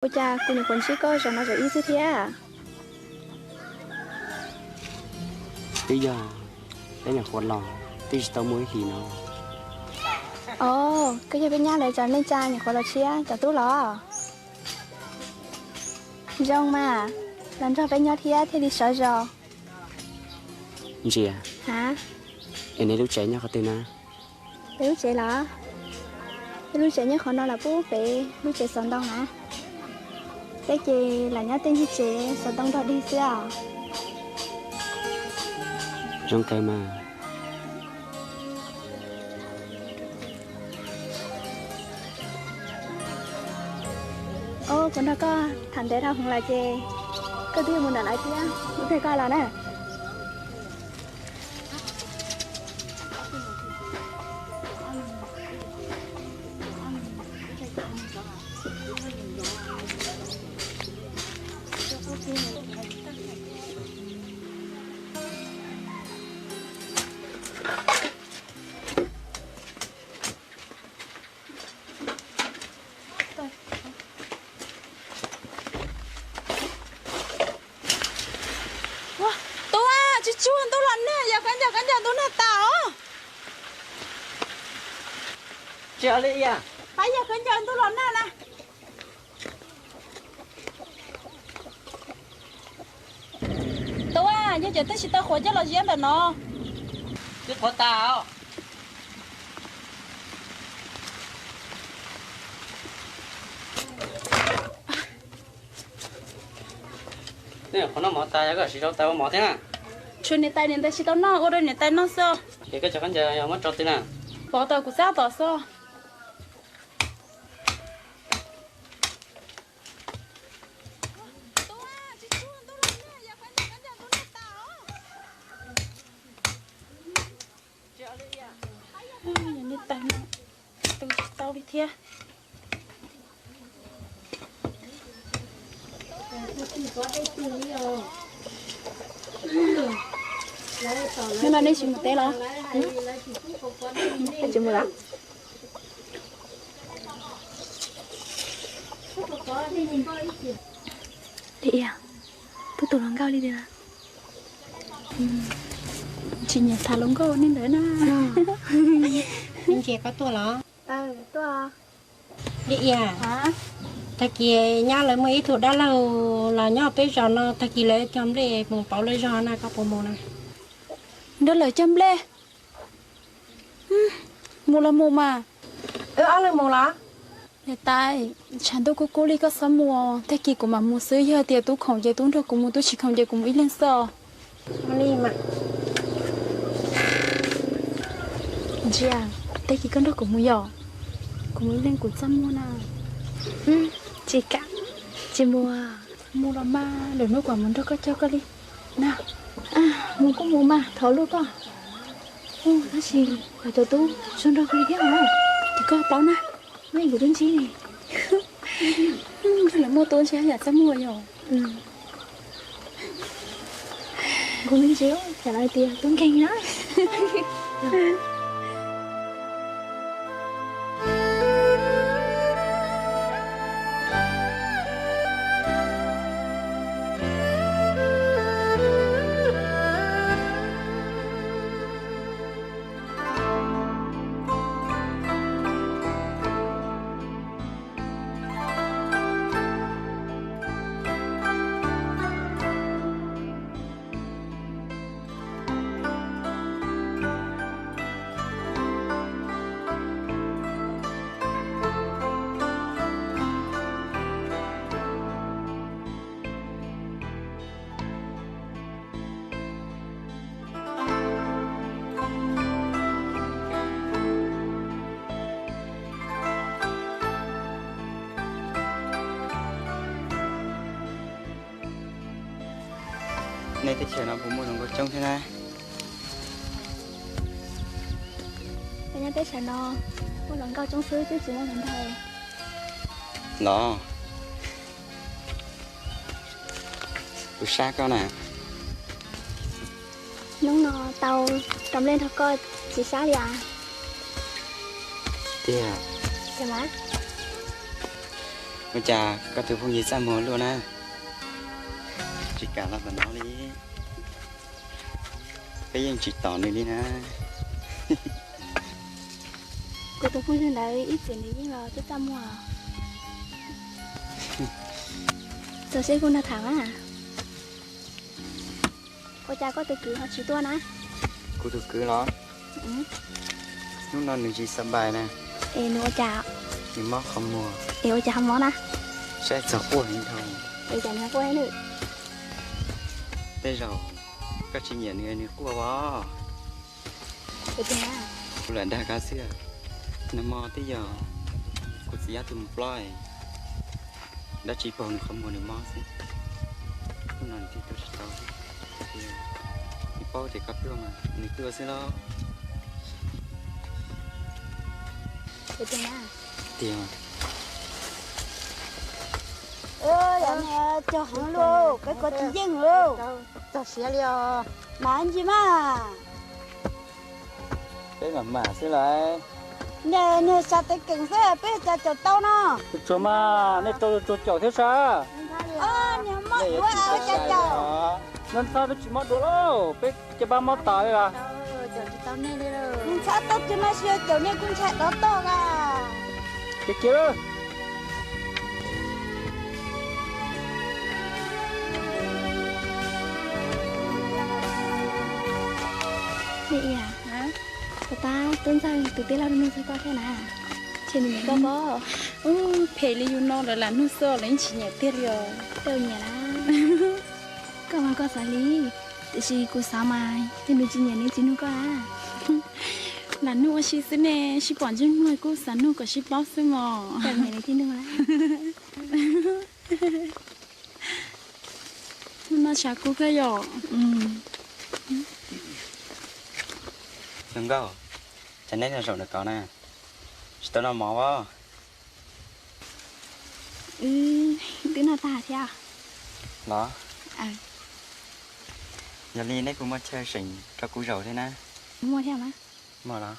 Ôi cha, cô nhìn quần sĩ có rồi nó rồi ý thế à? Bây giờ đây là khuôn lòng tí tao mới khi nó Ồ, cái giờ bên nhà lại chọn lên cha nhà khỏi là chia, chả tú lọ. Rong mà, làm cho bên nhà thì đi sợ rồi. gì à Hả? em này lúc trẻ nhau có tên à Lúc trẻ lọ. Lúc trẻ nhất khỏi nó là bố bể, lúc trẻ sống đông hả? Cái gì là nhớ tên gì trẻ, sống đông đó đi sao? trong cái mà Ô, con đó có thành tế thao không là chê. Cái tiêu mình đã lại chứ, muốn thấy coi là nè. Chú anh tôi lần nè, giờ cánh tôi nè tao. chờ đi à Bây giờ cánh tôi lần nè nè. Tôi giờ tôi chỉ tao khỏi cho là gì đó nó. chứ có tao nè có nó mỏ tay cái gì đâu tao mỏ thế à Chuyện này tay chỉ tao nó, ở đây này tay nó sao? thì cái cho con giờ mất trọt thế nào Bỏ tao của sao tao sao? Nhìn tay nó, tao đi theo. Nhưng mà đi xin một té lo. Để chịu một lắm. Đi à? Tôi tụi nó cao đi đi à? Chị nhà thả lông câu nên đấy na. Anh chị có tua lắm Tôi à. đi à Hả? ta kia nhà lấy mấy thủ đã lâu là nhà bây giờ nó ta kia lấy chấm để một bảo lấy giờ này có bộ môn này Đó là chăm lê. Mù là mù mà. ăn lấy một lá Hiện tại chẳng tôi có cố lý có sớm mùa. Thế kì của mà mùa sữa giờ thì tôi không chạy tôi đâu cũng mua tôi chỉ không chạy cũng ít lên sợ. ăn đi mà Chị à, thế kì con đó cũng mua giỏ. Cũng ít lên cũng sớm mùa nào. Chị cả. Chị mua. Mua là mà để nó quả muốn cho có cho cái đi. Nào. À, mua cũng mua mà, thở luôn con. Ô, nó gì? Là tụi tôi, xuân ra cái ghét không? Thì có bao nè. Mấy của đơn chí này. Là mua tôi sẽ sớm mua rồi. Cô Minh Chiếu, trả lại tiền, tốn kênh đó. này thì chuyện nó cũng muốn nó trông thế này Bây giờ tới chả no. Một lần cao trong xứ chứ chỉ là lần thầy. đó xa con à Lúc nó tàu trồng lên thật coi chỉ xá đi à. Tia Chà má. bây giờ có từ phong gì xa mùa luôn á chỉ cả là nó đi cái gì chỉ tỏ này đi nè cô tôi không đấy ít tiền đấy nhưng mà tôi tâm mà giờ sẽ cô na thẳng à cô cha có từ cứ họ chỉ tua nè cô tôi cứ nó lúc nào mình chỉ sắm bài nè ê nó cha thì móc không mua ê cha không món nè sẽ chọc của hình thôi ê cha nhà cô ấy nữa bây giờ các chị nhận người này của bó ê cha cô lại đa cá xưa nó mò tới giờ cô sẽ giá tụm ploi đã chỉ còn không mua được mò xí lúc nào thì tôi sẽ tao thì bao thì cắt tiêu mà người tiêu xí lo ê cha tiền ơi anh cho hắn luôn cái con chỉ riêng luôn cho xía liò mà anh gì mà cái mà xí lại nè nè sao tới cảnh xe bé cha cho tao nó chỗ mà nên tôi chậu thế sao nè mất quá cha cho nên sao tôi chỉ mất được đâu bé chỉ ba mất tỏi là tao nè đi rồi sao tao chỉ mà xưa chỗ này cũng chạy đó to à cái kia chị à hả ta tuần sau từ từ lao nó sẽ qua thế nào trên mình có bó phải lý do nó là nó sợ lấy chỉ nhẹ tiết rồi đâu nhỉ là các bạn có xử lý thì cô sao mai thì mình chỉ nhận nên chỉ nó có à là nó chỉ xin nè chỉ bỏ chân người cô sáng nó có chỉ bao xem mà đâu nhỉ nên chỉ nó là nó chả cô cái rồi đừng có cho nên là rồi được con nè tôi nó mò quá tiếng nào ta thế à đó giờ đi đấy cũng mất chơi sỉnh cho cú rầu thế nè mua theo mà mà đó